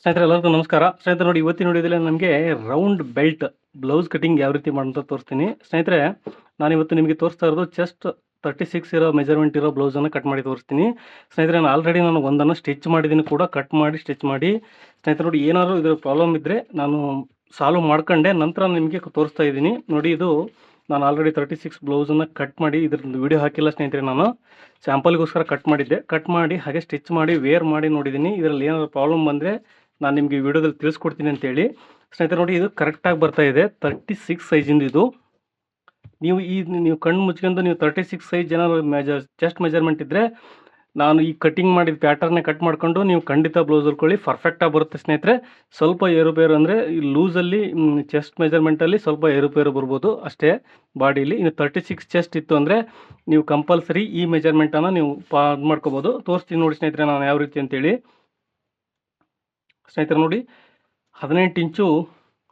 ಸ್ನೇಹಿತರೆ ಎಲ್ಲರಿಗೂ ನಮಸ್ಕಾರ. ಸ್ನೇಹಿತರೆ ನೋಡಿ, ಇವತ್ತಿನ ವಿಡಿಯೋದಲ್ಲಿ ನಮಗೆ ರೌಂಡ್ ಬೆಲ್ಟ್ ಬ್ಲೌಸ್ ಕಟಿಂಗ್ ಯಾವ ರೀತಿ ಮಾಡೋಂತ ತೋರಿಸ್ತೀನಿ. ಸ್ನೇಹಿತರೆ ನಾನು ಇವತ್ತು ನಿಮಗೆ ತೋರಿಸ್ತಾ ಇರೋದು ಚೆಸ್ಟ್ 36 ಇರೋ ಮೆಜರ್ಮೆಂಟ್ ಇರೋ ಬ್ಲೌಸನ್ನು ಕಟ್ ಮಾಡಿ ತೋರಿಸ್ತೀನಿ. ಸ್ನೇಹಿತರೆ ನಾನು ಒಂದನ್ನು ಸ್ಟಿಚ್ ಮಾಡಿದ್ದೀನಿ ಕೂಡ, ಕಟ್ ಮಾಡಿ ಸ್ಟಿಚ್ ಮಾಡಿ. ಸ್ನೇಹಿತರೆ ನೋಡಿ, ಏನಾದರೂ ಇದರ ಪ್ರಾಬ್ಲಮ್ ಇದ್ದರೆ ನಾನು ಸಾಲ್ವ್ ಮಾಡ್ಕೊಂಡೆ ನಂತರ ನಿಮಗೆ ತೋರಿಸ್ತಾ ಇದ್ದೀನಿ. ನೋಡಿ, ಇದು ನಾನು ಆಲ್ರೆಡಿ 36 ಬ್ಲೌಸನ್ನು ಕಟ್ ಮಾಡಿ ಇದ್ರದ್ದು ವಿಡಿಯೋ ಹಾಕಿಲ್ಲ ಸ್ನೇಹಿತರೆ. ನಾನು ಸ್ಯಾಂಪಲ್ಗೋಸ್ಕರ ಕಟ್ ಮಾಡಿದ್ದೆ. ಕಟ್ ಮಾಡಿ ಹಾಗೆ ಸ್ಟಿಚ್ ಮಾಡಿ ವೇರ್ ಮಾಡಿ ನೋಡಿದ್ದೀನಿ. ಇದರಲ್ಲಿ ಏನಾದರೂ ಪ್ರಾಬ್ಲಮ್ ಬಂದರೆ ನಾನು ನಿಮಗೆ ಈ ವಿಡಿಯೋದಲ್ಲಿ ತಿಳಿಸ್ಕೊಡ್ತೀನಿ ಅಂತೇಳಿ. ಸ್ನೇಹಿತರೆ ನೋಡಿ, ಇದು ಕರೆಕ್ಟಾಗಿ ಬರ್ತಾ ಇದೆ. 36 ಸೈಜಿಂದು ಇದು. ನೀವು ಕಣ್ಣು ಮುಚ್ಕೊಂಡು ನೀವು 36 ಸೈಜ್ ಏನಾದ್ರು ಚೆಸ್ಟ್ ಮೆಜರ್ಮೆಂಟ್ ಇದ್ದರೆ ನಾನು ಈ ಕಟಿಂಗ್ ಮಾಡಿದ ಪ್ಯಾಟರ್ನೇ ಕಟ್ ಮಾಡಿಕೊಂಡು ನೀವು ಖಂಡಿತ ಬ್ಲೌಸ್ ಹೊಲ್ಕೊಳ್ಳಿ, ಪರ್ಫೆಕ್ಟಾಗಿ ಬರುತ್ತೆ ಸ್ನೇಹಿತರೆ. ಸ್ವಲ್ಪ ಏರುಪೇರು ಅಂದರೆ ಈ ಲೂಸಲ್ಲಿ ಚೆಸ್ಟ್ ಮೆಜರ್ಮೆಂಟಲ್ಲಿ ಸ್ವಲ್ಪ ಏರುಪೇರು ಬರ್ಬೋದು ಅಷ್ಟೇ ಬಾಡೀಲಿ. ಇನ್ನು 36 ಚೆಸ್ಟ್ ಇತ್ತು ಅಂದರೆ ನೀವು ಕಂಪಲ್ಸರಿ ಈ ಮೆಜರ್ಮೆಂಟನ್ನು ನೀವು ಇದು ಮಾಡ್ಕೋಬೋದು. ತೋರಿಸ್ತೀನಿ ನೋಡಿ ಸ್ನೇಹಿತರೆ ನಾನು ಯಾವ ರೀತಿ ಅಂತೇಳಿ. ಸ್ನೇಹಿತರೆ ನೋಡಿ, 18 ಇಂಚು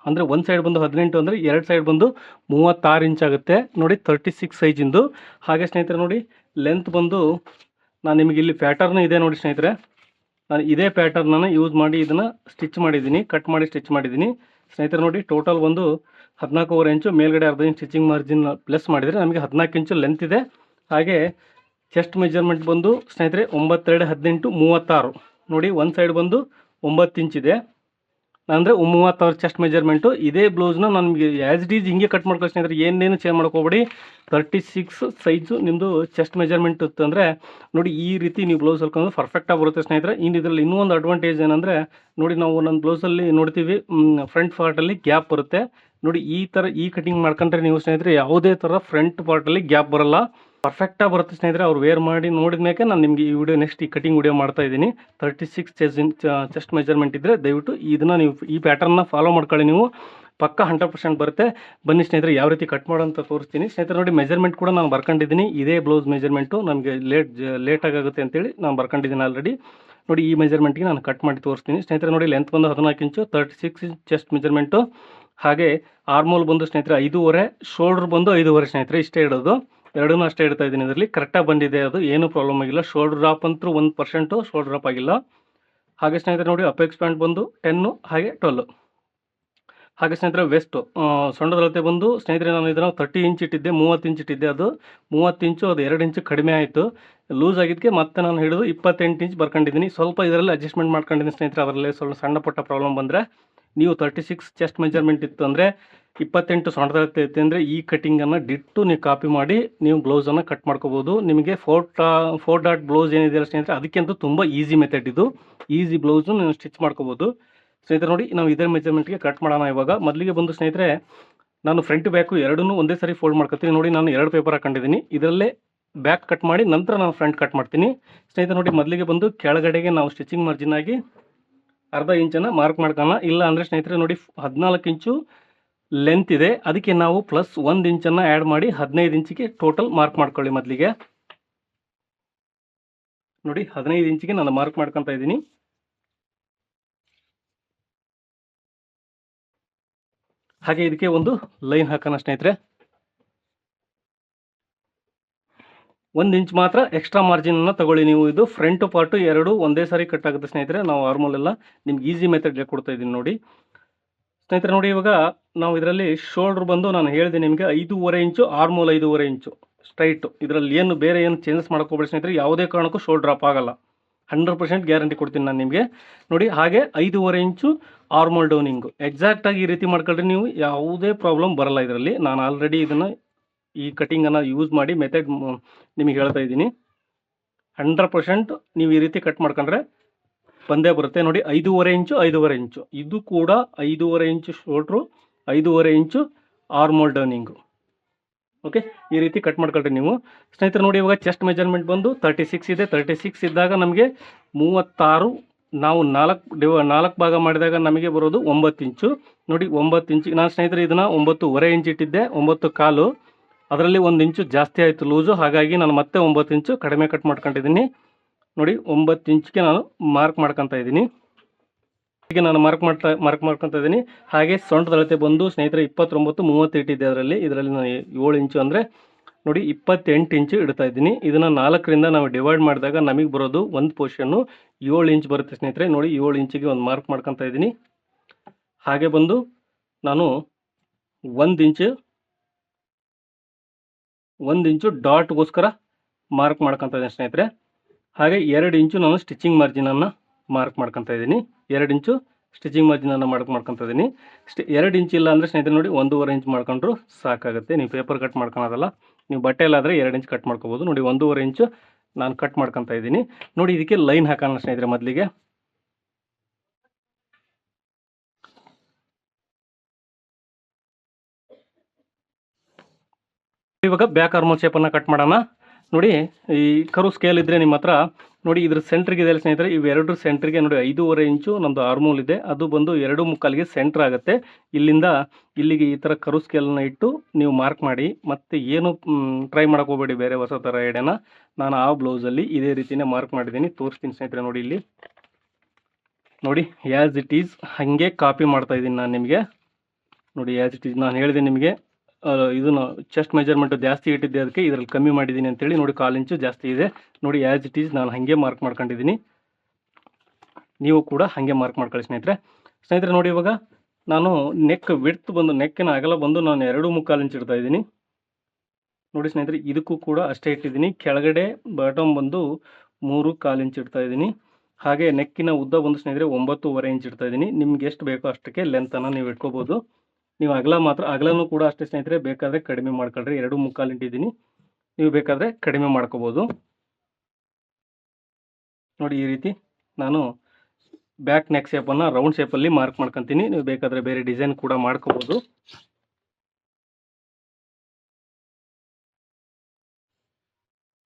ಅಂದರೆ ಒಂದು ಸೈಡ್ ಬಂದು 18 ಅಂದರೆ ಎರಡು ಸೈಡ್ ಬಂದು 36 ಇಂಚ್ ಆಗುತ್ತೆ ನೋಡಿ, 36 ಸೈಜಿಂದು. ಹಾಗೆ ಸ್ನೇಹಿತರೆ ನೋಡಿ, ಲೆಂತ್ ಬಂದು ನಾನು ನಿಮಗೆ ಇಲ್ಲಿ ಪ್ಯಾಟರ್ನ್ ಇದೆ ನೋಡಿ ಸ್ನೇಹಿತರೆ. ನಾನು ಇದೇ ಪ್ಯಾಟರ್ನನ್ನು ಯೂಸ್ ಮಾಡಿ ಇದನ್ನು ಸ್ಟಿಚ್ ಮಾಡಿದ್ದೀನಿ, ಕಟ್ ಮಾಡಿ ಸ್ಟಿಚ್ ಮಾಡಿದ್ದೀನಿ. ಸ್ನೇಹಿತರೆ ನೋಡಿ, ಟೋಟಲ್ ಬಂದು 14.5 ಇಂಚು, ಮೇಲ್ಗಡೆ ಅರ್ಧ ಇಂಚ್ ಸ್ಟಿಚಿಂಗ್ ಮಾರ್ಜಿನ್ ಪ್ಲಸ್ ಮಾಡಿದರೆ ನಮಗೆ 14 ಇಂಚು ಲೆಂತ್ ಇದೆ. ಹಾಗೆ ಚೆಸ್ಟ್ ಮೆಜರ್ಮೆಂಟ್ ಬಂದು ಸ್ನೇಹಿತರೆ 9, 2, 18, 36 ನೋಡಿ. ಒಂದು ಸೈಡ್ ಬಂದು 9 ಇಂಚ್ ಇದೆ, ಅಂದರೆ 36 ಚೆಸ್ಟ್ ಮೆಜರ್ಮೆಂಟು. ಇದೇ ಬ್ಲೌಸ್ನ ನಾನು ನಿಮಗೆ ಆ್ಯಸ್ ಇಟ್ ಈಸ್ ಹಿಂಗೆ ಕಟ್ ಮಾಡ್ಕೊಳ್ಳಿ ಸ್ನೇಹಿತರೆ, ಏನೇನು ಚೇಂಜ್ ಮಾಡ್ಕೋಬೇಡಿ. 36 ಸೈಜು ನಿಮ್ಮದು ಚೆಸ್ಟ್ ಮೆಜರ್ಮೆಂಟ್ ಇತ್ತು ಅಂದರೆ ನೋಡಿ, ಈ ರೀತಿ ನೀವು ಬ್ಲೌಸ್ ಹೊಲ್ಕೊಂಡು ಪರ್ಫೆಕ್ಟಾಗಿ ಬರುತ್ತೆ ಸ್ನೇಹಿತರೆ. ಇದರಲ್ಲಿ ಇನ್ನೂ ಒಂದು ಅಡ್ವಾಂಟೇಜ್ ಏನಂದರೆ ನೋಡಿ, ನಾವು ಒಂದೊಂದು ಬ್ಲೌಸಲ್ಲಿ ನೋಡ್ತೀವಿ ಫ್ರಂಟ್ ಪಾರ್ಟಲ್ಲಿ ಗ್ಯಾಪ್ ಬರುತ್ತೆ ನೋಡಿ. ಈ ಥರ ಈ ಕಟಿಂಗ್ ಮಾಡ್ಕೊಂಡ್ರೆ ನೀವು ಸ್ನೇಹಿತರೆ ಯಾವುದೇ ಥರ ಫ್ರಂಟ್ ಪಾರ್ಟಲ್ಲಿ ಗ್ಯಾಪ್ ಬರಲ್ಲ, ಪರ್ಫೆಕ್ಟಾಗಿ ಬರುತ್ತೆ ಸ್ನೇಹಿತರೆ. ಅವ್ರು ವೇರ್ ಮಾಡಿ ನೋಡಿದ ಮೇಲೆ ನಾನು ನಿಮಗೆ ಈ ವಿಡಿಯೋ ನೆಕ್ಸ್ಟ್ ಈ ಕಟಿಂಗ್ ವಿಡಿಯೋ ಮಾಡ್ತಾ ಇದ್ದೀನಿ. 36 ಚೆಸ್ಟ್ ಮೆಜರ್ಮೆಂಟ್ ಇದ್ದರೆ ದಯವಿಟ್ಟು ಇದನ್ನು ನೀವು ಈ ಪ್ಯಾಟರ್ನ್ನ ಫಾಲೋ ಮಾಡ್ಕೊಳ್ಳಿ, ನೀವು ಪಕ್ಕ 100% ಬರುತ್ತೆ. ಬನ್ನಿ ಸ್ನೇಹಿತರೆ ಯಾವ ರೀತಿ ಕಟ್ ಮಾಡೋಂತ ತೋರಿಸ್ತೀನಿ. ಸ್ನೇಹಿತರೆ ನೋಡಿ, ಮೆಜರ್ಮೆಂಟ್ ಕೂಡ ನಾನು ಬರ್ಕೊಂಡಿದ್ದೀನಿ. ಇದೇ ಬ್ಲೌಸ್ ಮೆಜರ್ಮೆಂಟು ನಮಗೆ ಲೇಟಾಗಿ ಆಗುತ್ತೆ ಅಂತೇಳಿ ನಾನು ಬರ್ಕೊಂಡಿದ್ದೀನಿ ಆಲ್ರೆಡಿ. ನೋಡಿ, ಈ ಮೆಜರ್ಮೆಂಟ್ಗೆ ನಾನು ಕಟ್ ಮಾಡಿ ತೋರಿಸ್ತೀನಿ ಸ್ನೇಹಿತರೆ. ನೋಡಿ, ಲೆಂತ್ ಬಂದು 14 ಇಂಚು, 36 ಇಂಚ್ ಚೆಸ್ಟ್ ಮೆಜರ್ಮೆಂಟು. ಹಾಗೆ ಆರ್ಮೋಲ್ ಬಂದು ಸ್ನೇಹಿತರೆ 5.5, ಶೋಲ್ಡ್ರ್ ಬಂದು 5.5 ಸ್ನೇಹಿತರೆ. ಇಷ್ಟೇ ಇಡೋದು, ಎರಡೂ ಅಷ್ಟೇ ಇಡ್ತಾ ಇದ್ದೀನಿ. ಇದರಲ್ಲಿ ಕರೆಕ್ಟಾಗಿ ಬಂದಿದೆ, ಅದು ಏನೂ ಪ್ರಾಬ್ಲಮ್ ಆಗಿಲ್ಲ. ಶೋಲ್ಡ್ರ್ ಡ್ರಾಪ್ ಅಂತೂ 1% ಶೋಲ್ಡ್ರ್ ಡ್ರಾಪ್ ಆಗಿಲ್ಲ. ಹಾಗೆ ಸ್ನೇಹಿತರೆ ನೋಡಿ, ಅಪೆಕ್ಸ್ ಪ್ಯಾಂಟ್ ಬಂದು 10 ಹಾಗೆ 12. ಹಾಗೆ ಸ್ನೇಹಿತರೆ ವೆಸ್ಟು ಸೊಂಡದ ಅಳತೆ ಬಂದು ಸ್ನೇಹಿತರೆ ನಾನು ಇದನ್ನು 30 ಇಂಚ್ ಇಟ್ಟಿದ್ದೆ, 30 ಇಂಚ್ ಇಟ್ಟಿದ್ದೆ. ಅದು 30 ಇಂಚು, ಅದು 2 ಇಂಚು ಕಡಿಮೆ ಆಯಿತು ಲೂಸ್ ಆಗಿದ್ದಕ್ಕೆ ಮತ್ತೆ ನಾನು ಹಿಡಿದು 28 ಇಂಚ್ ಬರ್ಕೊಂಡಿದ್ದೀನಿ. ಸ್ವಲ್ಪ ಇದರಲ್ಲಿ ಅಡ್ಜಸ್ಟ್ಮೆಂಟ್ ಮಾಡ್ಕೊಂಡಿದ್ದೀನಿ ಸ್ನೇಹಿತರೆ. ಅದರಲ್ಲಿ ಸ್ವಲ್ಪ ಸಣ್ಣ ಪುಟ್ಟ ಪ್ರಾಬ್ಲಮ್ ಬಂದರೆ ನೀವು 36 ಚೆಸ್ಟ್ ಮೆಜರ್ಮೆಂಟ್ ಇತ್ತು ಅಂದರೆ 28 ಸೊಂಡದ ಅಳತೆ ಇತ್ತು ಅಂದರೆ ಈ ಕಟಿಂಗನ್ನು ಡಿಟ್ಟು ನೀವು ಕಾಪಿ ಮಾಡಿ ನೀವು ಬ್ಲೌಸನ್ನು ಕಟ್ ಮಾಡ್ಕೋಬೋದು. ನಿಮಗೆ 4 ಡಾಟ್ ಬ್ಲೌಸ್ ಏನಿದೆಯಲ್ಲ ಸ್ನೇಹಿತರೆ, ಅದಕ್ಕಿಂತ ತುಂಬ ಈಸಿ ಮೆಥಡ್ ಇದು. ಈಸಿ ಬ್ಲೌಸು ನೀವು ಸ್ಟಿಚ್ ಮಾಡ್ಕೋಬೋದು ಸ್ನೇಹಿತರೆ. ನೋಡಿ, ನಾವು ಇದೇ ಮೆಜರ್ಮೆಂಟ್ಗೆ ಕಟ್ ಮಾಡೋಣ ಇವಾಗ. ಮೊದಲಿಗೆ ಬಂದು ಸ್ನೇಹಿತರೆ ನಾನು ಫ್ರಂಟ್ ಬ್ಯಾಕು ಎರಡನ್ನೂ ಒಂದೇ ಸಾರಿ ಫೋಲ್ಡ್ ಮಾಡ್ಕೊತೀನಿ. ನೋಡಿ, ನಾನು 2 ಪೇಪರ್ ಹಾಕೊಂಡಿದ್ದೀನಿ. ಇದರಲ್ಲೇ ಬ್ಯಾಕ್ ಕಟ್ ಮಾಡಿ ನಂತರ ನಾನು ಫ್ರಂಟ್ ಕಟ್ ಮಾಡ್ತೀನಿ ಸ್ನೇಹಿತರೆ. ನೋಡಿ, ಮೊದಲಿಗೆ ಬಂದು ಕೆಳಗಡೆಗೆ ನಾವು ಸ್ಟಿಚಿಂಗ್ ಮಾರ್ಜಿನ್ ಆಗಿ ಅರ್ಧ ಇಂಚನ್ನು ಮಾರ್ಕ್ ಮಾಡ್ಕೊಳ್ಳೋಣ. ಇಲ್ಲ ಅಂದರೆ ಸ್ನೇಹಿತರೆ ನೋಡಿ, 14 ಇಂಚು ಲೆಂತ್ ಇದೆ, ಅದಕ್ಕೆ ನಾವು ಪ್ಲಸ್ 1 ಇಂಚನ್ನು ಆ್ಯಡ್ ಮಾಡಿ 15 ಇಂಚಿಗೆ ಟೋಟಲ್ ಮಾರ್ಕ್ ಮಾಡ್ಕೊಳ್ಳಿ. ಮೊದಲಿಗೆ ನೋಡಿ, 15 ಇಂಚಿಗೆ ನಾನು ಮಾರ್ಕ್ ಮಾಡ್ಕೊತಾ ಇದ್ದೀನಿ. ಹಾಗೆ ಇದಕ್ಕೆ ಒಂದು ಲೈನ್ ಹಾಕೋಣ ಸ್ನೇಹಿತರೆ. 1 ಇಂಚ್ ಮಾತ್ರ ಎಕ್ಸ್ಟ್ರಾ ಮಾರ್ಜಿನನ್ನು ತಗೊಳ್ಳಿ ನೀವು. ಇದು ಫ್ರಂಟ್ ಪಾರ್ಟು ಎರಡು ಒಂದೇ ಸಾರಿ ಕಟ್ ಆಗುತ್ತೆ ಸ್ನೇಹಿತರೆ. ನಾವು ಆರ್ಮೋಲೆಲ್ಲ ನಿಮ್ಗೆ ಈಸಿ ಮೆಥಡ್ ಕೊಡ್ತಾ ಇದ್ದೀನಿ ನೋಡಿ ಸ್ನೇಹಿತರೆ. ನೋಡಿ, ಇವಾಗ ನಾವು ಇದರಲ್ಲಿ ಶೋಲ್ಡ್ರ್ ಬಂದು ನಾನು ಹೇಳಿದೆ ನಿಮಗೆ 5.5 ಇಂಚು, ಆರ್ಮೋಲ್ 5.5 ಇಂಚು ಸ್ಟ್ರೈಟು. ಇದರಲ್ಲಿ ಏನು ಬೇರೆ ಏನು ಚೇಂಜಸ್ ಮಾಡ್ಕೋಬೇಡಿ ಸ್ನೇಹಿತರೆ. ಯಾವುದೇ ಕಾರಣಕ್ಕೂ ಶೋಲ್ಡ್ರ್ ಡ್ರಾಪ್ ಆಗಲ್ಲ, 100% ಗ್ಯಾರಂಟಿ ಕೊಡ್ತೀನಿ ನಾನು ನಿಮಗೆ. ನೋಡಿ, ಹಾಗೆ 5.5 ಇಂಚು ಆರ್ಮೋಲ್ ಡೌನಿಂಗು ಎಕ್ಸಾಕ್ಟಾಗಿ ಈ ರೀತಿ ಮಾಡ್ಕೊಂಡ್ರೆ ನೀವು ಯಾವುದೇ ಪ್ರಾಬ್ಲಮ್ ಬರಲ್ಲ ಇದರಲ್ಲಿ. ನಾನು ಆಲ್ರೆಡಿ ಇದನ್ನು ಈ ಕಟಿಂಗನ್ನು ಯೂಸ್ ಮಾಡಿ ಮೆಥಡ್ ನಿಮಗೆ ಹೇಳ್ತಾ ಇದ್ದೀನಿ. 100% ನೀವು ಈ ರೀತಿ ಕಟ್ ಮಾಡ್ಕೊಂಡ್ರೆ ಬಂದೇ ಬರುತ್ತೆ. ನೋಡಿ, 5.5 ಇಂಚು, 5.5 ಇಂಚು. ಇದು ಕೂಡ 5.5 ಇಂಚು ಶೋಲ್ಡ್ರು, 5.5 ಇಂಚು ಆರ್ಮೋಲ್ ಡೌನಿಂಗು. ಓಕೆ, ಈ ರೀತಿ ಕಟ್ ಮಾಡ್ಕೊಳ್ರಿ ನೀವು ಸ್ನೇಹಿತರೆ. ನೋಡಿ, ಇವಾಗ ಚೆಸ್ಟ್ ಮೆಜರ್ಮೆಂಟ್ ಬಂದು 36 ಇದೆ. 36 ಇದ್ದಾಗ ನಮಗೆ 36 ನಾವು 4 ಭಾಗ ಮಾಡಿದಾಗ ನಮಗೆ ಬರೋದು 9 ಇಂಚು. ನೋಡಿ, 9 ಇಂಚಿಗೆ ನಾನು ಸ್ನೇಹಿತರೆ ಇದನ್ನು 9.5 ಇಂಚ್ ಇಟ್ಟಿದ್ದೆ, 9 1/4. ಅದರಲ್ಲಿ 1 ಇಂಚು ಜಾಸ್ತಿ ಆಯಿತು ಲೂಸು, ಹಾಗಾಗಿ ನಾನು ಮತ್ತೆ 9 ಇಂಚು ಕಡಿಮೆ ಕಟ್ ಮಾಡ್ಕೊಂಡಿದ್ದೀನಿ. ನೋಡಿ, 9 ಇಂಚಿಗೆ ನಾನು ಮಾರ್ಕ್ ಮಾಡ್ಕೊತಾ ಇದ್ದೀನಿ. ಹೀಗೆ ನಾನು ಮಾರ್ಕ್ ಮಾಡ್ಕೊತಾ ಇದ್ದೀನಿ. ಹಾಗೆ ಸೊಂಟದ ಅಳತೆ ಬಂದು ಸ್ನೇಹಿತರೆ 29 30 ಇಟ್ಟಿದ್ದೆ. ಇದರಲ್ಲಿ ನಾನು 7 ಇಂಚು ಅಂದರೆ ನೋಡಿ 28 ಇಂಚು ಇಡ್ತಾ ಇದ್ದೀನಿ. ಇದನ್ನು 4ರಿಂದ ನಾವು ಡಿವೈಡ್ ಮಾಡಿದಾಗ ನಮಗೆ ಬರೋದು ಒಂದು ಪೋರ್ಷನ್ನು 7 ಇಂಚ್ ಬರುತ್ತೆ ಸ್ನೇಹಿತರೆ. ನೋಡಿ 7 ಇಂಚಿಗೆ ಒಂದು ಮಾರ್ಕ್ ಮಾಡ್ಕೊತಾ ಇದ್ದೀನಿ. ಹಾಗೆ ಬಂದು ನಾನು 1 ಇಂಚು ಡಾಟ್ಗೋಸ್ಕರ ಮಾರ್ಕ್ ಮಾಡ್ಕೊತಾ ಇದ್ದೀನಿ ಸ್ನೇಹಿತರೆ. ಹಾಗೆ 2 ಇಂಚು ನಾನು ಸ್ಟಿಚಿಂಗ್ ಮಾರ್ಜಿನನ್ನು ಮಾರ್ಕ್ ಮಾಡ್ಕೊತಾ ಇದ್ದೀನಿ. 2 ಇಂಚು ಸ್ಟಿಚಿಂಗ್ ಮಾರ್ಜಿನನ್ನು ಮಾಡ್ಕೊತಾ ಇದ್ದೀನಿ. 2 ಇಂಚ್ ಇಲ್ಲ ಅಂದರೆ ಸ್ನೇಹಿತರೆ ನೋಡಿ 1.5 ಇಂಚ್ ಮಾಡ್ಕೊಂಡ್ರು ಸಾಕಾಗುತ್ತೆ. ನೀವು ಪೇಪರ್ ಕಟ್ ಮಾಡ್ಕೊಳೋದಲ್ಲ, ನೀವು ಬಟ್ಟೆಯಲ್ಲಾದರೆ 2 ಇಂಚ್ ಕಟ್ ಮಾಡ್ಕೋಬೋದು. ನೋಡಿ 1.5 ಇಂಚು ನಾನು ಕಟ್ ಮಾಡ್ಕೊತಾ ಇದ್ದೀನಿ. ನೋಡಿ ಇದಕ್ಕೆ ಲೈನ್ ಹಾಕೋಣ ಸ್ನೇಹಿತರೆ. ಮೊದಲಿಗೆ ಇವಾಗ ಬ್ಯಾಕ್ ಆರ್ಮೋಲ್ ಶೇಪನ್ನು ಕಟ್ ಮಾಡೋಣ. ನೋಡಿ ಈ ಕರು ಸ್ಕೇಲ್ ಇದ್ದರೆ ನಿಮ್ಮ ಹತ್ರ ನೋಡಿ ಇದ್ರ ಸೆಂಟ್ರಿಗೆ ಇದೆ ಸ್ನೇಹಿತರೆ. ಇವೆರಡರ ಸೆಂಟ್ರಿಗೆ ನೋಡಿ 5.5 ಇಂಚು ನಮ್ಮದು ಆರ್ಮೋಲ್ ಇದೆ. ಅದು ಬಂದು 2.25ಗೆ ಸೆಂಟ್ರ್ ಆಗುತ್ತೆ. ಇಲ್ಲಿಂದ ಇಲ್ಲಿಗೆ ಈ ಥರ ಕರು ಸ್ಕೇಲನ್ನು ಇಟ್ಟು ನೀವು ಮಾರ್ಕ್ ಮಾಡಿ. ಮತ್ತು ಏನು ಟ್ರೈ ಮಾಡೋಕೆ ಹೋಗಬೇಡಿ ಬೇರೆ ಹೊಸ ಥರ ಐಡಿಯಾನ. ನಾನು ಆ ಬ್ಲೌಸಲ್ಲಿ ಇದೇ ರೀತಿಯೇ ಮಾರ್ಕ್ ಮಾಡಿದ್ದೀನಿ, ತೋರಿಸ್ತೀನಿ ಸ್ನೇಹಿತರೆ. ನೋಡಿ ಇಲ್ಲಿ ನೋಡಿ ಆ್ಯಸ್ ಇಟ್ ಈಸ್ ಹಾಗೆ ಕಾಪಿ ಮಾಡ್ತಾ ಇದ್ದೀನಿ ನಾನು ನಿಮಗೆ. ನೋಡಿ ಆ್ಯಸ್ ಇಟ್ ಈಸ್ ನಾನು ಹೇಳಿದೆ ನಿಮಗೆ ಇದನ್ನು ಚೆಸ್ಟ್ ಮೆಜರ್ಮೆಂಟು ಜಾಸ್ತಿ ಇಟ್ಟಿದ್ದೆ, ಅದಕ್ಕೆ ಇದರಲ್ಲಿ ಕಮ್ಮಿ ಮಾಡಿದ್ದೀನಿ ಅಂತೇಳಿ. ನೋಡಿ 1/4 ಇಂಚು ಜಾಸ್ತಿ ಇದೆ. ನೋಡಿ ಆ್ಯಸ್ ಇಟ್ ಈಸ್ ನಾನು ಹಾಗೆ ಮಾರ್ಕ್ ಮಾಡ್ಕೊಂಡಿದ್ದೀನಿ. ನೀವು ಕೂಡ ಹಾಗೆ ಮಾರ್ಕ್ ಮಾಡ್ಕೊಳ್ಳಿ ಸ್ನೇಹಿತರೆ. ನೋಡಿ ಇವಾಗ ನಾನು ನೆಕ್ ವಿಡ್ತ್ ಬಂದು ನೆಕ್ಕಿನ ಅಗಲ ಬಂದು ನಾನು 2.25 ಇಂಚ್ ಇಡ್ತಾ ಇದ್ದೀನಿ. ನೋಡಿ ಸ್ನೇಹಿತರೆ ಇದಕ್ಕೂ ಕೂಡ ಅಷ್ಟೇ ಇಟ್ಟಿದ್ದೀನಿ. ಕೆಳಗಡೆ ಬಾಟಮ್ ಬಂದು 3.25 ಇಂಚ್ ಇಡ್ತಾ ಇದ್ದೀನಿ. ಹಾಗೆ ನೆಕ್ಕಿನ ಉದ್ದ ಬಂದು ಸ್ನೇಹಿತರೆ 9.25 ಇಂಚ್ ಇಡ್ತಾ ಇದ್ದೀನಿ. ನಿಮ್ಗೆ ಎಷ್ಟು ಬೇಕೋ ಅಷ್ಟಕ್ಕೆ ಲೆಂತನ್ನು ನೀವು ಇಟ್ಕೋಬೋದು. ನೀವು ಅಗಲನೂ ಕೂಡ ಅಷ್ಟೇ ಸ್ನೇಹಿತರೆ, ಬೇಕಾದರೆ ಕಡಿಮೆ ಮಾಡ್ಕೊಳ್ರಿ. 2.25 ಇಟ್ಟಿದ್ದೀನಿ, ನೀವು ಬೇಕಾದರೆ ಕಡಿಮೆ ಮಾಡ್ಕೋಬೋದು. ನೋಡಿ ಈ ರೀತಿ ನಾನು ಬ್ಯಾಕ್ ನೆಕ್ ಶೇಪನ್ನು ರೌಂಡ್ ಶೇಪಲ್ಲಿ ಮಾರ್ಕ್ ಮಾಡ್ಕೊತೀನಿ. ನೀವು ಬೇಕಾದರೆ ಬೇರೆ ಡಿಸೈನ್ ಕೂಡ ಮಾಡ್ಕೋಬೋದು.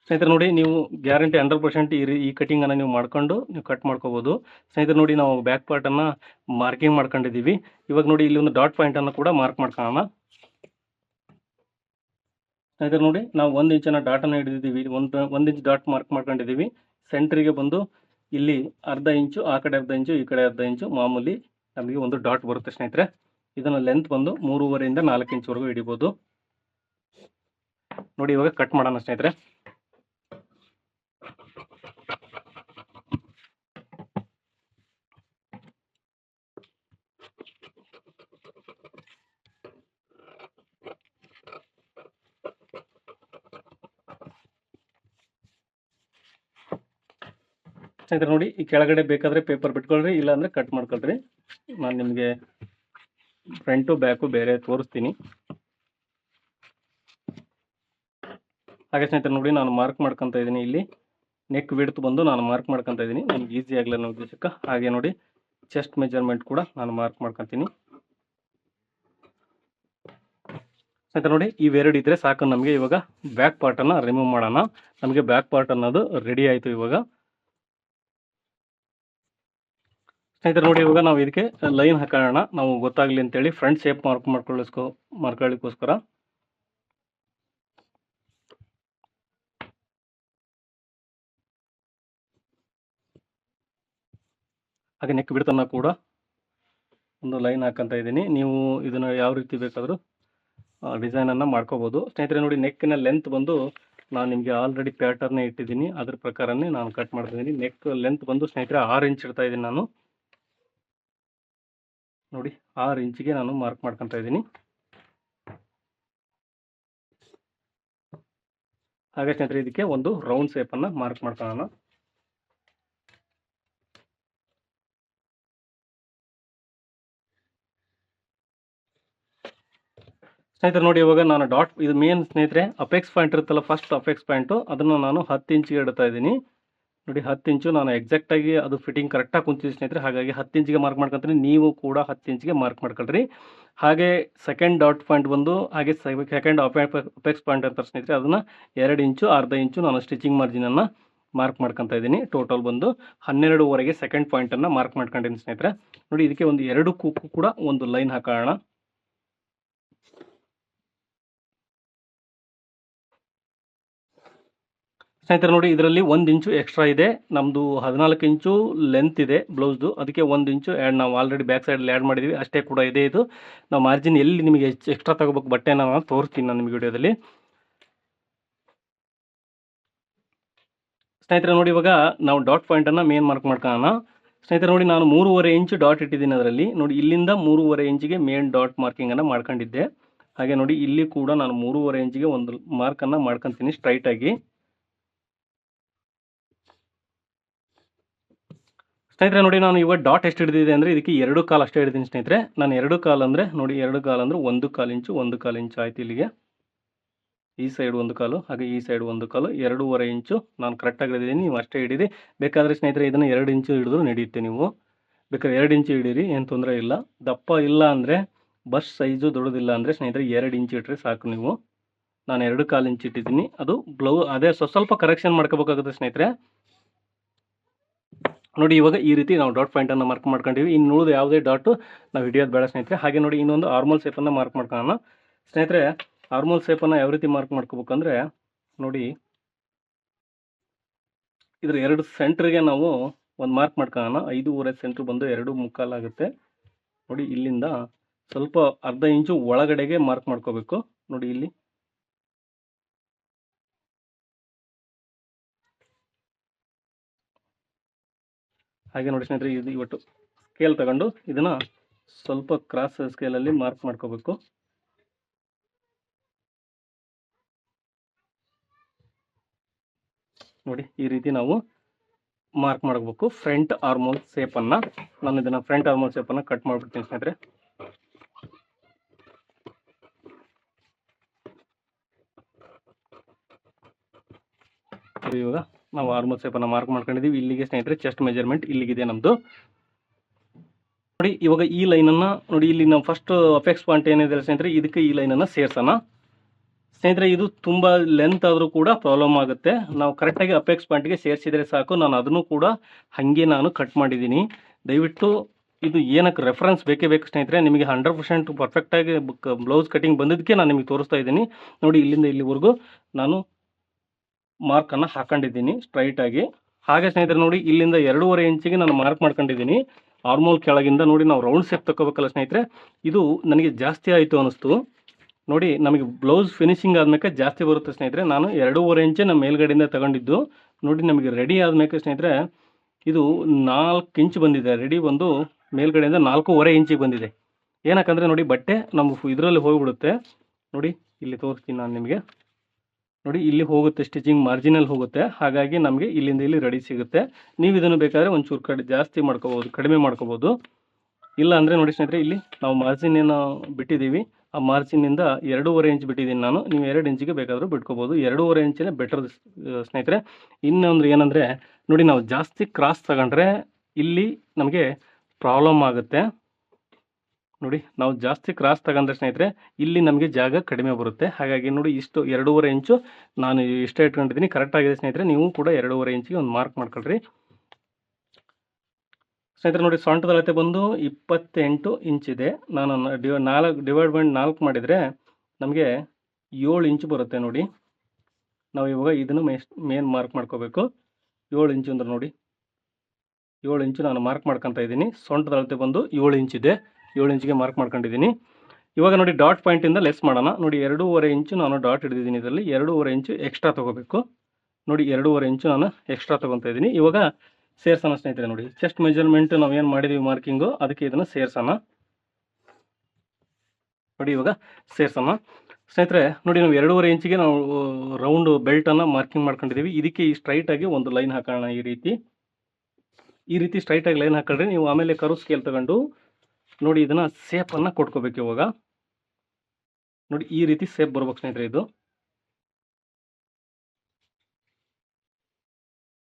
ಸ್ನೇಹಿತರೆ ನೋಡಿ ನೀವು ಗ್ಯಾರಂಟಿ 100% ಈ ಕಟಿಂಗನ್ನು ನೀವು ಮಾಡ್ಕೊಂಡು ನೀವು ಕಟ್ ಮಾಡ್ಕೋಬೋದು. ಸ್ನೇಹಿತರೆ ನೋಡಿ ನಾವು ಬ್ಯಾಕ್ ಪಾರ್ಟನ್ನು ಮಾರ್ಕಿಂಗ್ ಮಾಡ್ಕೊಂಡಿದ್ದೀವಿ. ಇವಾಗ ನೋಡಿ ಇಲ್ಲಿ ಒಂದು ಡಾಟ್ ಪಾಯಿಂಟನ್ನು ಕೂಡ ಮಾರ್ಕ್ ಮಾಡ್ಕೊಳ್ಳೋಣ. ಸ್ನೇಹಿತರೆ ನೋಡಿ ನಾವು 1 ಇಂಚನ್ನು ಡಾಟನ್ನು ಹಿಡಿದಿದ್ದೀವಿ. 1 ಇಂಚ್ ಡಾಟ್ ಮಾರ್ಕ್ ಮಾಡ್ಕೊಂಡಿದ್ದೀವಿ. ಸೆಂಟ್ರಿಗೆ ಬಂದು ಇಲ್ಲಿ 1/2 ಇಂಚು, ಆ ಕಡೆ 1/2 ಇಂಚು, ಈ ಕಡೆ 1/2 ಇಂಚು ಮಾಮೂಲಿ ನಮಗೆ ಒಂದು ಡಾಟ್ ಬರುತ್ತೆ ಸ್ನೇಹಿತರೆ. ಇದನ್ನು ಲೆಂತ್ ಬಂದು 3.5ರಿಂದ 4 ಇಂಚ್ವರೆಗೂ ಹಿಡಿಬೋದು. ನೋಡಿ ಇವಾಗ ಕಟ್ ಮಾಡೋಣ ಸ್ನೇಹಿತರೆ. ಸ್ನೇಹಿತರೆ ನೋಡಿ ಈ ಕೆಳಗಡೆ ಬೇಕಾದರೆ ಪೇಪರ್ ಬಿಟ್ಕೊಳ್ರಿ, ಇಲ್ಲಾಂದರೆ ಕಟ್ ಮಾಡ್ಕೊಳ್ರಿ. ನಾನು ನಿಮಗೆ ಫ್ರಂಟು ಬ್ಯಾಕು ಬೇರೆ ತೋರಿಸ್ತೀನಿ. ಹಾಗೆ ಸ್ನೇಹಿತರೆ ನೋಡಿ ನಾನು ಮಾರ್ಕ್ ಮಾಡ್ಕೊತಾ ಇದ್ದೀನಿ. ಇಲ್ಲಿ ನೆಕ್ ವಿಡ್ತ್ ಬಂದು ನಾನು ಮಾರ್ಕ್ ಮಾಡ್ಕೊತಾ ಇದ್ದೀನಿ, ನನಗೆ ಈಸಿ ಆಗಲಿ ಅನ್ನೋ ಉದ್ದೇಶಕ್ಕೆ. ಹಾಗೆ ನೋಡಿ ಚೆಸ್ಟ್ ಮೆಜರ್ಮೆಂಟ್ ಕೂಡ ನಾನು ಮಾರ್ಕ್ ಮಾಡ್ಕೊತೀನಿ. ಸ್ನೇಹಿತರೆ ನೋಡಿ ಇವೆರಡು ಇದ್ದರೆ ಸಾಕು ನಮಗೆ. ಇವಾಗ ಬ್ಯಾಕ್ ಪಾರ್ಟನ್ನು ರಿಮೂವ್ ಮಾಡೋಣ. ನಮಗೆ ಬ್ಯಾಕ್ ಪಾರ್ಟ್ ಅನ್ನೋದು ರೆಡಿ ಆಯಿತು. ಇವಾಗ ಸ್ನೇಹಿತರೆ ನೋಡಿ ಇವಾಗ ನಾವು ಇದಕ್ಕೆ ಲೈನ್ ಹಾಕೋಣ, ನಾವು ಗೊತ್ತಾಗಲಿ ಅಂತೇಳಿ ಫ್ರಂಟ್ ಶೇಪ್ ಮಾಡ್ಕೊಳ್ಳಿಕ್ಕೋಸ್ಕರ. ಹಾಗೆ ನೆಕ್ ಬಿಡ್ತನ್ನ ಕೂಡ ಒಂದು ಲೈನ್ ಹಾಕಂತ ಇದ್ದೀನಿ. ನೀವು ಇದನ್ನು ಯಾವ ರೀತಿ ಬೇಕಾದರೂ ಡಿಸೈನನ್ನು ಮಾಡ್ಕೋಬೋದು. ಸ್ನೇಹಿತರೆ ನೋಡಿ ನೆಕ್ಕಿನ ಲೆಂತ್ ಬಂದು ನಾನು ನಿಮಗೆ ಆಲ್ರೆಡಿ ಪ್ಯಾಟರ್ನೇ ಇಟ್ಟಿದ್ದೀನಿ, ಅದ್ರ ಪ್ರಕಾರನೇ ನಾನು ಕಟ್ ಮಾಡ್ತಿದ್ದೀನಿ. ನೆಕ್ ಲೆಂತ್ ಬಂದು ಸ್ನೇಹಿತರೆ 6 ಇಂಚ್ ಇಡ್ತಾ ಇದ್ದೀನಿ ನಾನು. ನೋಡಿ 6 ಇಂಚಿಗೆ ನಾನು ಮಾರ್ಕ್ ಮಾಡ್ಕೊತಾ ಇದ್ದೀನಿ. ಹಾಗೆ ಸ್ನೇಹಿತರೆ ಇದಕ್ಕೆ ಒಂದು ರೌಂಡ್ ಶೇಪನ್ನು ಮಾರ್ಕ್ ಮಾಡ್ಕೊಳ್ಳೋಣ. ಸ್ನೇಹಿತರೆ ನೋಡಿ ಇವಾಗ ನಾನು ಡಾಟ್ ಇದು ಮೇನ್ ಸ್ನೇಹಿತರೆ ಅಪೆಕ್ಸ್ ಪಾಯಿಂಟ್ ಇರುತ್ತಲ್ಲ, ಫಸ್ಟ್ ಅಪೆಕ್ಸ್ ಪಾಯಿಂಟು ಅದನ್ನು ನಾನು 10 ಇಂಚಿಗೆ ಇಡ್ತಾ ಇದ್ದೀನಿ. ನೋಡಿ 10 ಇಂಚು ನಾನು ಎಕ್ಸಾಕ್ಟಾಗಿ ಅದು ಫಿಟ್ಟಿಂಗ್ ಕರೆಕ್ಟಾಗಿ ಕುಂತಿದೆ ಸ್ನೇಹಿತರೆ. ಹಾಗಾಗಿ 10 ಇಂಚಿಗೆ ಮಾರ್ಕ್ ಮಾಡ್ಕೊತೀನಿ. ನೀವು ಕೂಡ 10 ಇಂಚಿಗೆ ಮಾರ್ಕ್ ಮಾಡ್ಕೊಳ್ರಿ. ಹಾಗೆ ಸೆಕೆಂಡ್ ಡಾಟ್ ಪಾಯಿಂಟ್ ಬಂದು ಹಾಗೆ ಸೆಕೆಂಡ್ ಅಪೆಕ್ಸ್ ಪಾಯಿಂಟ್ ಅಂತಾರೆ ಸ್ನೇಹಿತರೆ, ಅದನ್ನು 2 ಇಂಚು 1/2 ಇಂಚು ನಾನು ಸ್ಟಿಚಿಂಗ್ ಮಾರ್ಜಿನನ್ನು ಮಾರ್ಕ್ ಮಾಡ್ಕೊತಾ ಇದ್ದೀನಿ. ಟೋಟಲ್ ಬಂದು 12.5 ಸೆಕೆಂಡ್ ಪಾಯಿಂಟನ್ನು ಮಾರ್ಕ್ ಮಾಡ್ಕೊಂಡಿದ್ದೀನಿ ಸ್ನೇಹಿತರೆ. ನೋಡಿ ಇದಕ್ಕೆ ಒಂದು 2 ಕೂಕು ಕೂಡ ಒಂದು ಲೈನ್ ಹಾಕೋಣ. ಸ್ನೇಹಿತರೆ ನೋಡಿ ಇದರಲ್ಲಿ 1 ಇಂಚು ಎಕ್ಸ್ಟ್ರಾ ಇದೆ. ನಮ್ಮದು 14 ಇಂಚು ಲೆಂತ್ ಇದೆ ಬ್ಲೌಸ್ದು, ಅದಕ್ಕೆ 1 ಇಂಚು ಆ್ಯಡ್ ನಾವು ಆಲ್ರೆಡಿ ಬ್ಯಾಕ್ ಸೈಡಲ್ಲಿ ಆ್ಯಡ್ ಮಾಡಿದ್ದೀವಿ, ಅಷ್ಟೇ ಕೂಡ ಇದೆ. ಇದು ನಾವು ಮಾರ್ಜಿನ್ ಎಲ್ಲಿ ನಿಮಗೆ ಎಕ್ಸ್ಟ್ರಾ ತಗೋಬೇಕು ಬಟ್ಟೆನ ನಾನು ತೋರಿಸ್ತೀನಿ ನಾನು ನಿಮಗೆ ವಿಡಿಯೋದಲ್ಲಿ. ಸ್ನೇಹಿತರೆ ನೋಡಿ, ಇವಾಗ ನಾವು ಡಾಟ್ ಪಾಯಿಂಟನ್ನು ಮೇನ್ ಮಾರ್ಕ್ ಮಾಡ್ಕೊಳ್ಳೋಣ. ಸ್ನೇಹಿತರೆ ನೋಡಿ, ನಾನು 3.5 ಇಂಚು ಡಾಟ್ ಇಟ್ಟಿದ್ದೀನಿ. ಅದರಲ್ಲಿ ನೋಡಿ, ಇಲ್ಲಿಂದ 3.5 ಇಂಚಿಗೆ ಮೇನ್ ಡಾಟ್ ಮಾರ್ಕಿಂಗನ್ನು ಮಾಡ್ಕೊಂಡಿದ್ದೆ. ಹಾಗೆ ನೋಡಿ, ಇಲ್ಲಿ ಕೂಡ ನಾನು 3.5 ಇಂಚಿಗೆ ಒಂದು ಮಾರ್ಕನ್ನು ಮಾಡ್ಕೊತೀನಿ ಸ್ಟ್ರೈಟಾಗಿ. ಸ್ನೇಹಿತರೆ ನೋಡಿ, ನಾನು ಇವಾಗ ಡಾಟ್ ಎಷ್ಟು ಹಿಡಿದಿದೆ ಅಂದರೆ ಇದಕ್ಕೆ 2 ಕಾಲು ಅಷ್ಟೇ ಹಿಡಿದೀನಿ ಸ್ನೇಹಿತರೆ. ನಾನು 2 ಕಾಲು ಅಂದರೆ ನೋಡಿ, 2 ಕಾಲು ಅಂದರೆ 1 ಇಂಚು 1 ಇಂಚು ಆಯ್ತು. ಇಲ್ಲಿಗೆ ಈ ಸೈಡ್ 1 ಕಾಲು, ಹಾಗೆ ಈ ಸೈಡ್ 1 ಕಾಲು, 2.5 ಇಂಚು ನಾನು ಕರೆಕ್ಟಾಗಿ ಹಿಡಿದಿದ್ದೀನಿ. ನೀವು ಅಷ್ಟೇ ಹಿಡೀರಿ. ಬೇಕಾದರೆ ಸ್ನೇಹಿತರೆ ಇದನ್ನು 2 ಇಂಚು ಹಿಡಿದ್ರು ನಡೆಯುತ್ತೆ. ನೀವು ಬೇಕಾದ್ರೆ 2 ಇಂಚು ಹಿಡೀರಿ, ಏನು ತೊಂದರೆ ಇಲ್ಲ. ದಪ್ಪ ಇಲ್ಲ ಅಂದರೆ, ಬಸ್ ಸೈಜು ದೊಡ್ಡದಿಲ್ಲ ಅಂದರೆ ಸ್ನೇಹಿತರೆ 2 ಇಂಚು ಇಟ್ಟರೆ ಸಾಕು. ನೀವು ನಾನು 2.25 ಇಂಚು ಇಟ್ಟಿದ್ದೀನಿ. ಅದು ಅದೇ ಸ್ವಲ್ಪ ಕರೆಕ್ಷನ್ ಮಾಡ್ಕೋಬೇಕಾಗುತ್ತೆ ಸ್ನೇಹಿತರೆ. ನೋಡಿ, ಇವಾಗ ಈ ರೀತಿ ನಾವು ಡಾಟ್ ಪಾಯಿಂಟನ್ನು ಮಾರ್ಕ್ ಮಾಡ್ಕೊಂಡಿವಿ. ಇನ್ನು ಉಳಿದು ಯಾವುದೇ ಡಾಟು ನಾವು ಹಿಡಿಯೋದು ಬೇಡ ಸ್ನೇಹಿತರೆ. ಹಾಗೆ ನೋಡಿ, ಇನ್ನೊಂದು ಆರ್ಮೋಲ್ ಶೇಪನ್ನು ಮಾರ್ಕ್ ಮಾಡ್ಕೊಳ್ಳೋಣ ಸ್ನೇಹಿತರೆ. ಆರ್ಮೋಲ್ ಶೇಪನ್ನು ಯಾವ ರೀತಿ ಮಾರ್ಕ್ ಮಾಡ್ಕೋಬೇಕಂದ್ರೆ ನೋಡಿ, ಇದ್ರ 2 ಸೆಂಟ್ರಿಗೆ ನಾವು ಒಂದು ಮಾರ್ಕ್ ಮಾಡ್ಕೊಳ್ಳೋಣ. 5.25 ಸೆಂಟ್ರ್ ಬಂದು 2.25 ಆಗುತ್ತೆ. ನೋಡಿ, ಇಲ್ಲಿಂದ ಸ್ವಲ್ಪ ಅರ್ಧ ಇಂಚು ಒಳಗಡೆಗೆ ಮಾರ್ಕ್ ಮಾಡ್ಕೋಬೇಕು. ನೋಡಿ ಇಲ್ಲಿ ಹಾಗೆ ನೋಡಿ ಸ್ನೇಹಿತರೆ, ಇದು ಇವತ್ತು ಸ್ಕೇಲ್ ತಗೊಂಡು ಇದನ್ನು ಸ್ವಲ್ಪ ಕ್ರಾಸ್ ಸ್ಕೇಲಲ್ಲಿ ಮಾರ್ಕ್ ಮಾಡ್ಕೋಬೇಕು. ನೋಡಿ, ಈ ರೀತಿ ನಾವು ಮಾರ್ಕ್ ಮಾಡಬೇಕು ಫ್ರಂಟ್ ಆರ್ಮೋಲ್ ಶೇಪನ್ನು. ನಾನು ಇದನ್ನು ಫ್ರಂಟ್ ಆರ್ಮೋಲ್ ಶೇಪನ್ನು ಕಟ್ ಮಾಡಿಬಿಡ್ತೀನಿ ಸ್ನೇಹಿತರೆ. ಇವಾಗ ನಾವು ಆರ್ಮೋಲ್ ಶೇಪನ್ನು ಮಾರ್ಕ್ ಮಾಡ್ಕೊಂಡಿದ್ದೀವಿ. ಇಲ್ಲಿಗೆ ಸ್ನೇಹಿತರೆ ಚೆಸ್ಟ್ ಮೆಜರ್ಮೆಂಟ್ ಇಲ್ಲಿಗಿದೆ ನಮ್ಮದು. ನೋಡಿ, ಇವಾಗ ಈ ಲೈನನ್ನು ನೋಡಿ, ಇಲ್ಲಿ ನಾವು ಫಸ್ಟ್ ಅಪೆಕ್ಸ್ ಪಾಯಿಂಟ್ ಏನಿದೆ ಸ್ನೇಹಿತರೆ, ಇದಕ್ಕೆ ಈ ಲೈನನ್ನು ಸೇರ್ಸೋಣ ಸ್ನೇಹಿತರೆ. ಇದು ತುಂಬ ಲೆಂತ್ ಆದರೂ ಕೂಡ ಪ್ರಾಬ್ಲಮ್ ಆಗುತ್ತೆ. ನಾವು ಕರೆಕ್ಟಾಗಿ ಅಪೆಕ್ಸ್ ಪಾಯಿಂಟ್ಗೆ ಸೇರಿಸಿದರೆ ಸಾಕು. ನಾನು ಅದನ್ನು ಕೂಡ ಹಾಗೆ ನಾನು ಕಟ್ ಮಾಡಿದ್ದೀನಿ. ದಯವಿಟ್ಟು ಇದು ಏನಕ್ಕೆ ರೆಫರೆನ್ಸ್ ಬೇಕೇ ಬೇಕು ಸ್ನೇಹಿತರೆ. ನಿಮಗೆ 100% ಪರ್ಫೆಕ್ಟಾಗಿ ಬ್ಲೌಸ್ ಕಟಿಂಗ್ ಬಂದಿದ್ದಕ್ಕೆ ನಾನು ನಿಮಗೆ ತೋರಿಸ್ತಾ ಇದ್ದೀನಿ. ನೋಡಿ, ಇಲ್ಲಿಂದ ಇಲ್ಲಿವರೆಗೂ ನಾನು ಮಾರ್ಕನ್ನು ಹಾಕೊಂಡಿದ್ದೀನಿ ಸ್ಟ್ರೈಟಾಗಿ. ಹಾಗೆ ಸ್ನೇಹಿತರೆ ನೋಡಿ, ಇಲ್ಲಿಂದ 2.5 ಇಂಚಿಗೆ ನಾನು ಮಾರ್ಕ್ ಮಾಡ್ಕೊಂಡಿದ್ದೀನಿ ಆರ್ಮೋಲ್ ಕೆಳಗಿಂದ. ನೋಡಿ, ನಾವು ರೌಂಡ್ ಶೇಪ್ ತಗೋಬೇಕಲ್ಲ ಸ್ನೇಹಿತರೆ. ಇದು ನನಗೆ ಜಾಸ್ತಿ ಆಯಿತು ಅನ್ನಿಸ್ತು. ನೋಡಿ, ನಮಗೆ ಬ್ಲೌಸ್ ಫಿನಿಶಿಂಗ್ ಆದ್ಮೇಲೆ ಜಾಸ್ತಿ ಬರುತ್ತೆ ಸ್ನೇಹಿತರೆ. ನಾನು 2.5 ಇಂಚೆ ನಮ್ಮ ಮೇಲ್ಗಡೆಯಿಂದ ತಗೊಂಡಿದ್ದು. ನೋಡಿ, ನಮಗೆ ರೆಡಿ ಆದ್ಮೇಲೆ ಸ್ನೇಹಿತರೆ ಇದು 4 ಇಂಚು ಬಂದಿದೆ. ರೆಡಿ ಬಂದು ಮೇಲ್ಗಡೆಯಿಂದ 4.5 ಇಂಚಿಗೆ ಬಂದಿದೆ. ಏನಕ್ಕಂದರೆ ನೋಡಿ, ಬಟ್ಟೆ ನಮ್ಮ ಇದರಲ್ಲಿ ಹೋಗಿಬಿಡುತ್ತೆ. ನೋಡಿ, ಇಲ್ಲಿ ತೋರಿಸ್ತೀನಿ ನಾನು ನಿಮಗೆ. ನೋಡಿ, ಇಲ್ಲಿ ಹೋಗುತ್ತೆ, ಸ್ಟಿಚಿಂಗ್ ಮಾರ್ಜಿನಲ್ಲಿ ಹೋಗುತ್ತೆ. ಹಾಗಾಗಿ ನಮಗೆ ಇಲ್ಲಿಂದ ಇಲ್ಲಿ ರೆಡಿ ಸಿಗುತ್ತೆ. ನೀವು ಇದನ್ನು ಬೇಕಾದರೆ ಒಂಚೂರು ಜಾಸ್ತಿ ಮಾಡ್ಕೋಬೋದು, ಕಡಿಮೆ ಮಾಡ್ಕೋಬೋದು. ಇಲ್ಲ ಅಂದರೆ ನೋಡಿ ಸ್ನೇಹಿತರೆ, ಇಲ್ಲಿ ನಾವು ಮಾರ್ಜಿನ್ ಏನು ಬಿಟ್ಟಿದ್ದೀವಿ, ಆ ಮಾರ್ಜಿನ್ನಿಂದ 2.5 ಇಂಚ್ ಬಿಟ್ಟಿದ್ದೀನಿ ನಾನು. ನೀವು 2 ಇಂಚಿಗೆ ಬೇಕಾದರೂ ಬಿಟ್ಕೋಬೋದು. 2.5 ಇಂಚೇ ಬೆಟರ್ ಸ್ನೇಹಿತರೆ. ಇನ್ನೊಂದು ಏನಂದರೆ ನೋಡಿ, ನಾವು ಜಾಸ್ತಿ ಕ್ರಾಸ್ ತಗೊಂಡ್ರೆ ಇಲ್ಲಿ ನಮಗೆ ಪ್ರಾಬ್ಲಮ್ ಆಗುತ್ತೆ. ನೋಡಿ, ನಾವು ಜಾಸ್ತಿ ಕ್ರಾಸ್ ತಗೊಂಡ್ರೆ ಸ್ನೇಹಿತರೆ ಇಲ್ಲಿ ನಮಗೆ ಜಾಗ ಕಡಿಮೆ ಬರುತ್ತೆ. ಹಾಗಾಗಿ ನೋಡಿ, ಇಷ್ಟು 2.5 ಇಂಚು ನಾನು ಇಷ್ಟೇ ಇಟ್ಕೊಂಡಿದ್ದೀನಿ. ಕರೆಕ್ಟಾಗಿದೆ ಸ್ನೇಹಿತರೆ. ನೀವು ಕೂಡ 2.5 ಇಂಚಿಗೆ ಒಂದು ಮಾರ್ಕ್ ಮಾಡ್ಕೊಳ್ರಿ ಸ್ನೇಹಿತರೆ. ನೋಡಿ, ಸೊಂಟದ ಅಳತೆ ಬಂದು 28 ಇಂಚಿದೆ. ನಾನು 4 ಮಾಡಿದರೆ ನಮಗೆ 7 ಇಂಚು ಬರುತ್ತೆ. ನೋಡಿ, ನಾವು ಇವಾಗ ಇದನ್ನು ಮೇನ್ ಮಾರ್ಕ್ ಮಾಡ್ಕೋಬೇಕು. 7 ಇಂಚು ಅಂದ್ರೆ ನೋಡಿ, 7 ಇಂಚು ನಾನು ಮಾರ್ಕ್ ಮಾಡ್ಕೊತಾ ಇದ್ದೀನಿ. ಸೊಂಟದ ಅಳತೆ ಬಂದು 7 ಇಂಚಿದೆ. 7 ಇಂಚಿಗೆ ಮಾರ್ಕ್ ಮಾಡ್ಕೊಂಡಿದ್ದೀನಿ. ಇವಾಗ ನೋಡಿ, ಡಾಟ್ ಪಾಯಿಂಟಿಂದ ಲೆಸ್ ಮಾಡೋಣ. ನೋಡಿ, 2.5 ಇಂಚು ನಾನು ಡಾಟ್ ಹಿಡಿದಿದ್ದೀನಿ. ಇದರಲ್ಲಿ 2.5 ಇಂಚು ಎಕ್ಸ್ಟ್ರಾ ತೊಗೋಬೇಕು. ನೋಡಿ, 2.5 ಇಂಚು ನಾನು ಎಕ್ಸ್ಟ್ರಾ ತೊಗೊತಾ ಇದ್ದೀನಿ. ಇವಾಗ ಸೇರ್ಸೋಣ ಸ್ನೇಹಿತರೆ. ನೋಡಿ, ಚೆಸ್ಟ್ ಮೆಜರ್ಮೆಂಟ್ ನಾವು ಏನು ಮಾಡಿದ್ದೀವಿ ಮಾರ್ಕಿಂಗು, ಅದಕ್ಕೆ ಇದನ್ನು ಸೇರ್ಸೋಣ. ನೋಡಿ, ಇವಾಗ ಸೇರ್ಸೋಣ ಸ್ನೇಹಿತರೆ. ನೋಡಿ, ನಾವು 2.5 ಇಂಚಿಗೆ ನಾವು ರೌಂಡ್ ಬೆಲ್ಟನ್ನು ಮಾರ್ಕಿಂಗ್ ಮಾಡ್ಕೊಂಡಿದ್ದೀವಿ. ಇದಕ್ಕೆ ಈ ಸ್ಟ್ರೈಟಾಗಿ ಒಂದು ಲೈನ್ ಹಾಕೋಣ. ಈ ರೀತಿ ಸ್ಟ್ರೈಟಾಗಿ ಲೈನ್ ಹಾಕೊಂಡ್ರೆ ನೀವು ಆಮೇಲೆ ಕರು ಸ್ಕೇಲ್ ತಗೊಂಡು ನೋಡಿ ಇದನ್ನು ಸೇಪನ್ನು ಕೊಟ್ಕೋಬೇಕು. ಇವಾಗ ನೋಡಿ, ಈ ರೀತಿ ಸೇಪ್ ಬರ್ಬೇಕು ಸ್ನೇಹಿತರೆ. ಇದು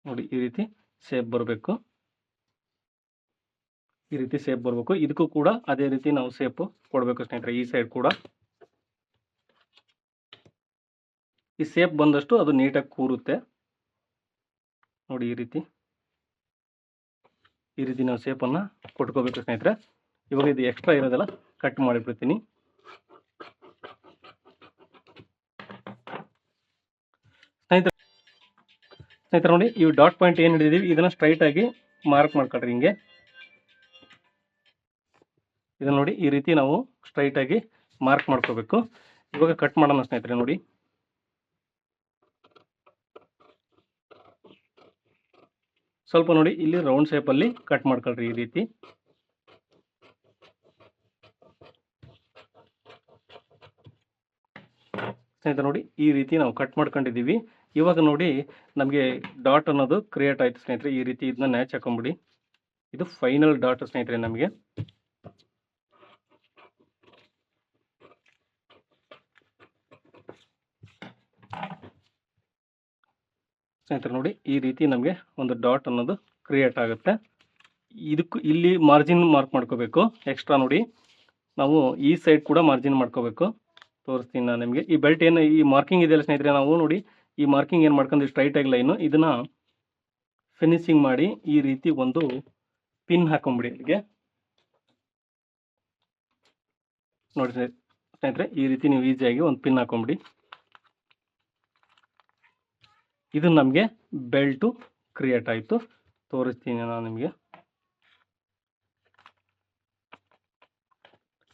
ನೋಡಿ, ಈ ರೀತಿ ಸೇಪ್ ಬರಬೇಕು. ಇದಕ್ಕೂ ಕೂಡ ಅದೇ ರೀತಿ ನಾವು ಸೇಪ್ ಕೊಡಬೇಕು ಸ್ನೇಹಿತರೆ. ಈ ಸೈಡ್ ಕೂಡ ಈ ಸೇಪ್ ಬಂದಷ್ಟು ಅದು ನೀಟಾಗಿ ಕೂರುತ್ತೆ. ನೋಡಿ, ಈ ರೀತಿ ನಾವು ಸೇಪನ್ನು ಕೊಟ್ಕೋಬೇಕು ಸ್ನೇಹಿತರೆ. ಇವಾಗ ಇದು ಎಕ್ಸ್ಟ್ರಾ ಇರೋದೆಲ್ಲ ಕಟ್ ಮಾಡಿಬಿಡ್ತೀನಿ. ಸ್ನೇಹಿತರೆ ನೋಡಿ, ಈ ಡಾಟ್ ಪಾಯಿಂಟ್ ಏನು ಹಿಡಿದೀವಿ ಇದನ್ನು ಸ್ಟ್ರೈಟಾಗಿ ಮಾರ್ಕ್ ಮಾಡ್ಕೊಳ್ರಿ. ಹಿಂಗೆ ಇದನ್ನು ನೋಡಿ, ಈ ರೀತಿ ನಾವು ಸ್ಟ್ರೈಟಾಗಿ ಮಾರ್ಕ್ ಮಾಡ್ಕೋಬೇಕು. ಇವಾಗ ಕಟ್ ಮಾಡೋಣ ಸ್ನೇಹಿತರೆ. ನೋಡಿ, ಸ್ವಲ್ಪ ನೋಡಿ ಇಲ್ಲಿ ರೌಂಡ್ ಶೇಪಲ್ಲಿ ಕಟ್ ಮಾಡ್ಕೊಳ್ರಿ ಈ ರೀತಿ. ಸ್ನೇಹಿತರೆ ನೋಡಿ ಈ ರೀತಿ ನಾವು ಕಟ್ ಮಾಡ್ಕೊಂಡಿದ್ದೀವಿ. ಇವಾಗ ನೋಡಿ ನಮಗೆ ಡಾಟ್ ಅನ್ನೋದು ಕ್ರಿಯೇಟ್ ಆಯಿತು ಸ್ನೇಹಿತರೆ. ಈ ರೀತಿ ಇದನ್ನ ನ್ಯಾಚ್ ಹಾಕೊಂಬಿಡಿ. ಇದು ಫೈನಲ್ ಡಾಟ್ ಸ್ನೇಹಿತರೆ ನಮಗೆ. ಸ್ನೇಹಿತರೆ ನೋಡಿ ಈ ರೀತಿ ನಮಗೆ ಒಂದು ಡಾಟ್ ಅನ್ನೋದು ಕ್ರಿಯೇಟ್ ಆಗುತ್ತೆ. ಇದಕ್ಕೂ ಇಲ್ಲಿ ಮಾರ್ಜಿನ್ ಮಾರ್ಕ್ ಮಾಡ್ಕೋಬೇಕು. ಎಕ್ಸ್ಟ್ರಾ ನೋಡಿ ನಾವು ಈ ಸೈಡ್ ಕೂಡ ಮಾರ್ಜಿನ್ ಮಾಡ್ಕೋಬೇಕು. ತೋರಿಸ್ತೀನಿ ನಾನು ನಿಮಗೆ. ಈ ಬೆಲ್ಟ್ ಏನು ಈ ಮಾರ್ಕಿಂಗ್ ಇದೆಯಲ್ಲ ಸ್ನೇಹಿತರೆ, ನಾವು ನೋಡಿ ಈ ಮಾರ್ಕಿಂಗ್ ಏನು ಮಾಡ್ಕೊಂಡು ಸ್ಟ್ರೈಟಾಗಿ ಲೈನು ಇದನ್ನು ಫಿನಿಶಿಂಗ್ ಮಾಡಿ ಈ ರೀತಿ ಒಂದು ಪಿನ್ ಹಾಕೊಂಬಿಡಿ ಇಲ್ಲಿಗೆ. ನೋಡಿ ಸ್ನೇಹಿತರೆ ಈ ರೀತಿ ನೀವು ಈಸಿಯಾಗಿ ಒಂದು ಪಿನ್ ಹಾಕೊಂಬಿಡಿ. ಇದು ನಮಗೆ ಬೆಲ್ಟು ಕ್ರಿಯೇಟ್ ಆಯಿತು. ತೋರಿಸ್ತೀನಿ ನಾನು ನಿಮಗೆ.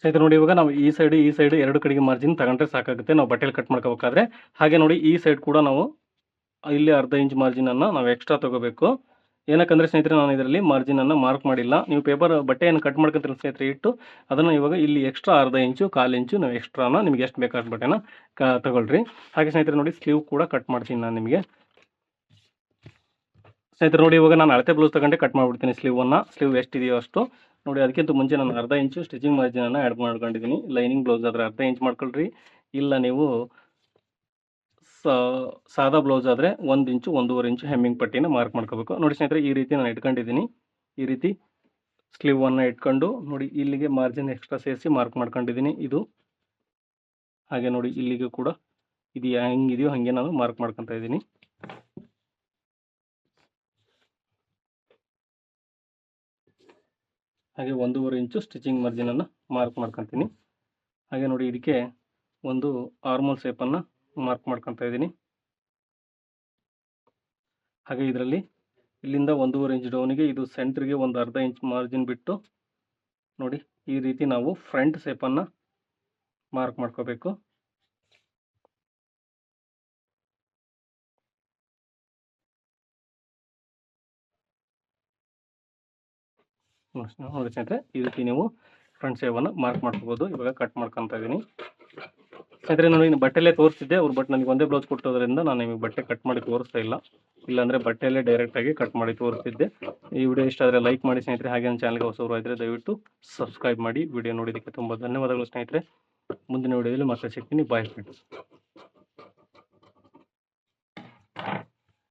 ಸ್ನೇಹಿತರೆ ನೋಡಿ ಇವಾಗ ನಾವು ಈ ಸೈಡ್ ಎರಡು ಕಡೆಗೆ ಮಾರ್ಜಿನ್ ತಗೊಂಡ್ರೆ ಸಾಕಾಗುತ್ತೆ ನಾವು ಬಟ್ಟೆಲಿ ಕಟ್ ಮಾಡ್ಕೋಬೇಕಾದ್ರೆ. ಹಾಗೆ ನೋಡಿ ಈ ಸೈಡ್ ಕೂಡ ನಾವು ಇಲ್ಲಿ ಅರ್ಧ ಇಂಚ್ ಮಾರ್ಜಿನನ್ನು ನಾವು ಎಕ್ಸ್ಟ್ರಾ ತೊಗೋಬೇಕು. ಏನಕ್ಕಂದರೆ ಸ್ನೇಹಿತರೆ ನಾನು ಇದರಲ್ಲಿ ಮಾರ್ಜಿನನ್ನು ಮಾರ್ಕ್ ಮಾಡಿಲ್ಲ. ನೀವು ಬಟ್ಟೆಯನ್ನು ಕಟ್ ಮಾಡ್ಕೊತೀರ ಸ್ನೇಹಿತರೆ ಇಟ್ಟು ಅದನ್ನು ಇವಾಗ ಇಲ್ಲಿ ಎಕ್ಸ್ಟ್ರಾ ಅರ್ಧ ಇಂಚು 1/4 ಇಂಚು ನಾವು ಎಕ್ಸ್ಟ್ರಾನ ನಿಮಗೆ ಎಷ್ಟು ಬೇಕಾದ ಬಟ್ಟೆನ ತಗೊಳ್ರಿ. ಹಾಗೆ ಸ್ನೇಹಿತರೆ ನೋಡಿ ಸ್ಲೀವ್ ಕೂಡ ಕಟ್ ಮಾಡ್ತೀನಿ ನಾನು ನಿಮಗೆ. ಸ್ನೇಹಿತರೆ ನೋಡಿ ಇವಾಗ ನಾನು ಅಳತೆ ಬ್ಲೌಸ್ ತಗೊಂಡೆ ಕಟ್ ಮಾಡಿಬಿಡ್ತೀನಿ ಸ್ಲೀವ್ ಎಷ್ಟಿದೆಯೋ ಅಷ್ಟು. ನೋಡಿ ಅದಕ್ಕಿಂತ ಮುಂಚೆ ನಾನು ಅರ್ಧ ಇಂಚು ಸ್ಟಿಚಿಂಗ್ ಮಾರ್ಜಿನನ್ನು ಆ್ಯಡ್ ಮಾಡ್ಕೊಂಡಿದ್ದೀನಿ. ಲೈನಿಂಗ್ ಬ್ಲೌಸ್ ಆದರೆ ಅರ್ಧ ಇಂಚ್ ಮಾಡ್ಕೊಳ್ರಿ. ಇಲ್ಲ ನೀವು ಸಾದಾ ಬ್ಲೌಸ್ ಆದರೆ 1 ಇಂಚು 1.5 ಇಂಚು ಹೆಮ್ಮಿಂಗ್ ಪಟ್ಟಿನ ಮಾರ್ಕ್ ಮಾಡ್ಕೋಬೇಕು. ನೋಡಿ ಸ್ನೇಹಿತರೆ ಈ ರೀತಿ ನಾನು ಇಟ್ಕೊಂಡಿದ್ದೀನಿ. ಈ ರೀತಿ ಸ್ಲೀವನ್ನು ಇಟ್ಕೊಂಡು ನೋಡಿ ಇಲ್ಲಿಗೆ ಮಾರ್ಜಿನ್ ಎಕ್ಸ್ಟ್ರಾ ಸೇರಿಸಿ ಮಾರ್ಕ್ ಮಾಡ್ಕೊಂಡಿದ್ದೀನಿ ಇದು. ಹಾಗೆ ನೋಡಿ ಇಲ್ಲಿಗೆ ಕೂಡ ಇದು ಹೆಂಗಿದೆಯೋ ಹಾಗೆ ನಾನು ಮಾರ್ಕ್ ಮಾಡ್ಕೊತಾ ಇದ್ದೀನಿ. ಹಾಗೆ 1.5 ಇಂಚು ಸ್ಟಿಚಿಂಗ್ ಮಾರ್ಜಿನನ್ನು ಮಾರ್ಕ್ ಮಾಡ್ಕೊತೀನಿ. ಹಾಗೆ ನೋಡಿ ಇದಕ್ಕೆ ಒಂದು ಆರ್ಮೋಲ್ ಶೇಪನ್ನು ಮಾರ್ಕ್ ಮಾಡ್ಕೊತಾ ಇದ್ದೀನಿ. ಹಾಗೆ ಇದರಲ್ಲಿ ಇಲ್ಲಿಂದ 1.5 ಇಂಚ್ ಡೌನಿಗೆ ಇದು ಸೆಂಟ್ರಿಗೆ ಒಂದು ಅರ್ಧ ಇಂಚ್ ಮಾರ್ಜಿನ್ ಬಿಟ್ಟು ನೋಡಿ ಈ ರೀತಿ ನಾವು ಫ್ರಂಟ್ ಶೇಪನ್ನು ಮಾರ್ಕ್ ಮಾಡ್ಕೋಬೇಕು. ನೋಡಿ ಸ್ನೇಹಿತರೆ ಈ ರೀತಿ ನೀವು ಫ್ರಂಟ್ ಶೇಪನ್ನು ಮಾರ್ಕ್ ಮಾಡ್ಕೋಬೋದು. ಇವಾಗ ಕಟ್ ಮಾಡ್ಕೊತಾ ಇದ್ದೀನಿ. ಸ್ನೇಹಿತರೆ ನಾನು ಇನ್ನು ಬಟ್ಟೆಲ್ಲೇ ತೋರಿಸ್ತಿದ್ದೆ ಬಟ್ ನನಗೆ ಒಂದೇ ಬ್ಲೌಸ್ ಕೊಟ್ಟೋದ್ರಿಂದ ನಾನು ನಿಮಗೆ ಬಟ್ಟೆ ಕಟ್ ಮಾಡಿ ತೋರಿಸ್ತಾ ಇಲ್ಲ. ಇಲ್ಲಾಂದರೆ ಬಟ್ಟೆಯಲ್ಲೇ ಡೈರೆಕ್ಟಾಗಿ ಕಟ್ ಮಾಡಿ ತೋರಿಸ್ತಿದ್ದೆ. ಈ ವಿಡಿಯೋ ಇಷ್ಟ ಆದರೆ ಲೈಕ್ ಮಾಡಿ ಸ್ನೇಹಿತರೆ. ಹಾಗೆ ನನ್ನ ಚಾನಲ್ಗೆ ಹೊಸಬರು ಇದ್ದರೆ ದಯವಿಟ್ಟು ಸಬ್ಸ್ಕ್ರೈಬ್ ಮಾಡಿ. ವಿಡಿಯೋ ನೋಡಿದ್ದಕ್ಕೆ ತುಂಬ ಧನ್ಯವಾದಗಳು ಸ್ನೇಹಿತರೆ. ಮುಂದಿನ ವಿಡಿಯೋದಲ್ಲಿ ಮತ್ತೆ ಸಿಗ್ತೀನಿ. Bye friends.